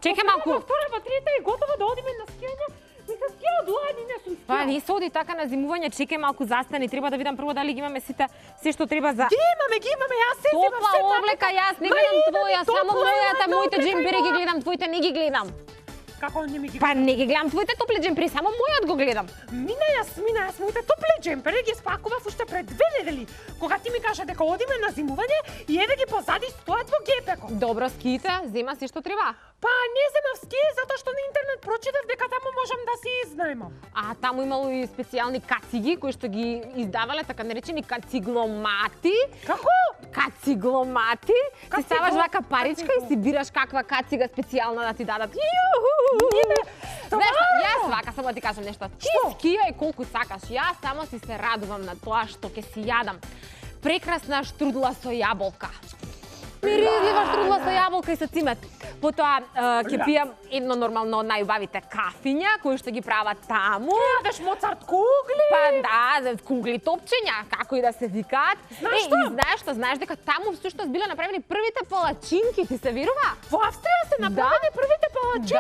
Чекај малку. Во втора, во трета и готово да одиме на скијање. Ми се скија од ладни, не сум скија. Па не се оди така на зимување, чекај малку застани, треба да видам прво дали ги имаме сите се што треба за Ги имаме, јас се земам топла се облека, јас не гледам твоја, само мојата, моите џемпери ги гледам, твоите не ги гледам. Како не ми ги... Па не ги гледам твоите топли џемпери, само мојот го гледам. Мина јас моите топли џемпери ги спакував уште пред 2 недели, кога ти ми кажа дека одиме на зимување и еве ги позади стојат во гепеко. Добро, скиите, зема се што треба. Па не земав ски затоа што на интернет прочитав дека таму можам да си изнаемам. А таму имало и специјални кациги кои што ги издавале така наречени кацигломати. Како? Кацигломати. Ти ставаш вака паричка и си бираш каква кацига специјална да ти дадат. Знаеш, јас вака само ти кажам нешто. Ти скијај колку сакаш. Јас само си се радувам на тоа што ќе си јадам прекрасна штрудла со јаболка. Миризлива штрудла со јаболка и со цимет. Потоа ќе пијам едно нормално најубавите кафиња кои што ги прават таму. Јадеш Моцарт кугли? Па да, кугли топчења, како и да се викаат. Знаеш што? И знаеш што, знаеш дека таму всушност биле направени првите палачинки, ти се верува? Во Австрија се направени првите палачинки.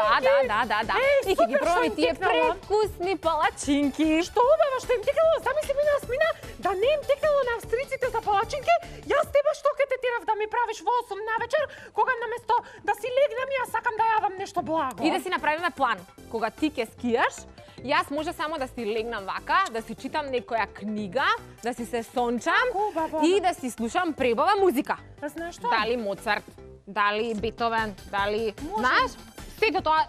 Да. И ќе ги пробаме тие прекусни палачинки. Што убаво што им текнало, замисли Смина, да не им текнало на австриците за палачинки, јас тебе што ке те терав да ми правиш во 8 навечер, кога наместо да си легнем јас сакам да јадам нешто благо. И да си направиме план. Кога ти ќе скијаш, јас може само да си легнам вака, да си читам некоја книга, да си се сончам и да си слушам пребава музика. Знаеш што? Дали Моцарт, дали Бетовен, дали... Знаеш? Сето тоа...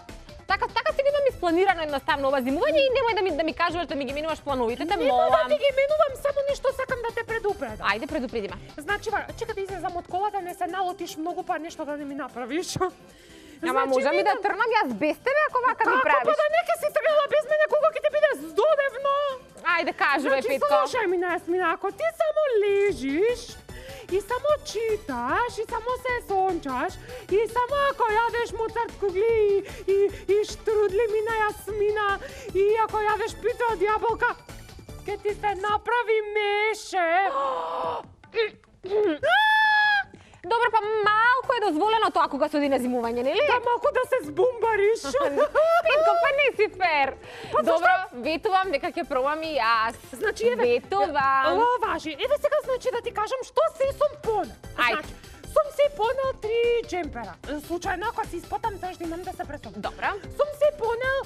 Така си го имам испланирано едноставно ова зимување и немој да ми кажуваш да ми ги менуваш плановите, те молам. Нема да ти ги менувам, само нешто сакам да те предупредам. Ајде, предупреди ме. Значи, чека да излезам од колата, не се налотиш многу, па нешто да не ми направиш. Ама можам и да тргнам јас без тебе ако вака ми правиш. Како па да не ке си тргнала без мене, колко ќе ти биде здодевно. Ајде, кажуве, Петко. Значи, слушај ми, ако ти само лежиш и само читаш, и само се сончаш, и само ако јадеш Моцарт кугли и штрудли Мина Јасмина, и ако јадеш пите од јаболка, ке ти се направи меше. Добро, па малку е дозволено тоа кога се оди на зимување, нели? Да, малку да се збумбариш. Петко, па не си фер. Добро, ветувам дека ќе пробам и јас. Значи, еве, ветувам. Ова важи. Еве сега значи да ти кажам што се сум понел. Ајде. Сум се понел 3 џемпера. Случајно, ако си испотам, знаеш да имам да се пресобам. Добро. Сум се понел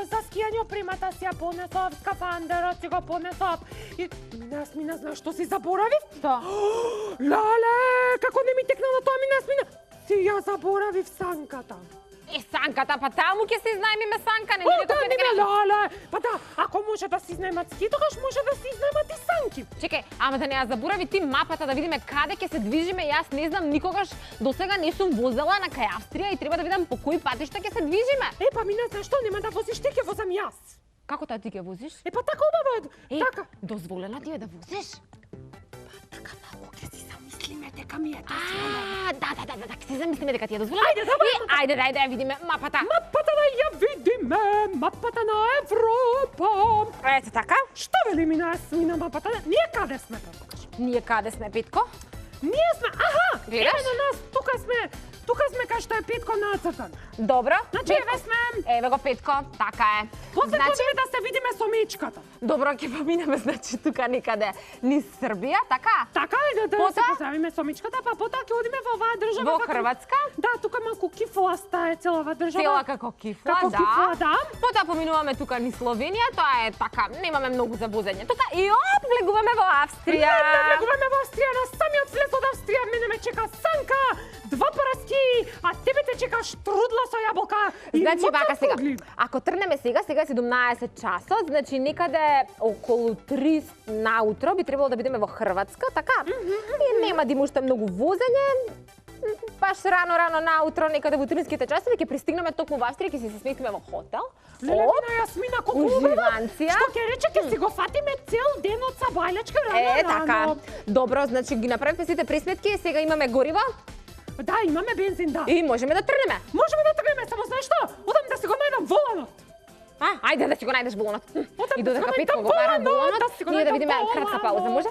за скијање опремата си ја понесов, скафандерот си го понесов. И Јасмина, знаеш што си заборавив? Што? Лале, како не ми текнало тоа, Јасмина? Си ја заборавив санката. Санката, па таму ќе се изнајмиме санка, не О, видите да, тоа не дека... лале. Па да, ако може да се изнајмат ски, тогаш може да се изнајмат и санки. Чекај, ама да не ја заборави ти мапата да видиме каде ќе се движиме. Јас не знам, никогаш досега не сум возела на кај Австрија и треба да видам по кои патишта ќе се движиме. Па ми не знаеш што, нема да возиш ти, ќе возам јас. Како тоа ти ќе возиш? Па така убаво е. Така. Дозволено ти е да возиш? Така малку ќе си замислиме дека ми е тоа. Да, ќе си замислиме дека ти е дозволено. Ајде, давај. Ајде, да ја видиме мапата. Мапата да ја видиме, мапата на Европа. Ето така. Што вели ми на мапата? Ние каде сме, покажи. Ние каде сме, Петко? Ние сме, гледаш? Еве на нас, тука сме кај што е Петко нацртан. Добро. Значи, еве сме. Еве го Петко, така е. После почнеме да се видиме со мечката. Добро, ќе поминеме, значи, тука некаде низ Србија, така? Така е, да се поздравиме со мечката, па потоа ќе одиме во оваа држава. Во Хрватска? Да, тука малку кифласта е целава држава. Цела како кифла, како да. Кифла, да. Потоа поминуваме тука низ Словенија, тоа е така, немаме многу за возење. Тука и влегуваме во Австрија. Влегуваме во Австрија, на самиот след од Австрија мене ме чека санка, 2 параски, а тебе те чека штрудла со јаболка и значи вака сега. кугли. Ако тргнеме сега е 17 часот, значи некаде околу 3 наутро би требало да бидеме во Хрватска, така? И нема да има уште многу возење. Баш рано наутро, некаде во утринските часови ќе пристигнеме токму во Австрија, ќе се сместиме во хотел. Леле, Јасмина, колку уживанција. Што ќе рече, ќе си го фатиме цел ден од Сабајлечка рано. Така. Добро, значи ги направивме сите пресметки, сега имаме гориво. Да, имаме бензин, да. И можеме да тргнеме. Можеме да тргнеме, само знаеш што? Одам да си го најдам воланот. Ајде да си го најдеш воланот. Одам И да си додека го Петко најдам го бара воланот, воланот, да си го ние да најдам видиме кратка пауза, може?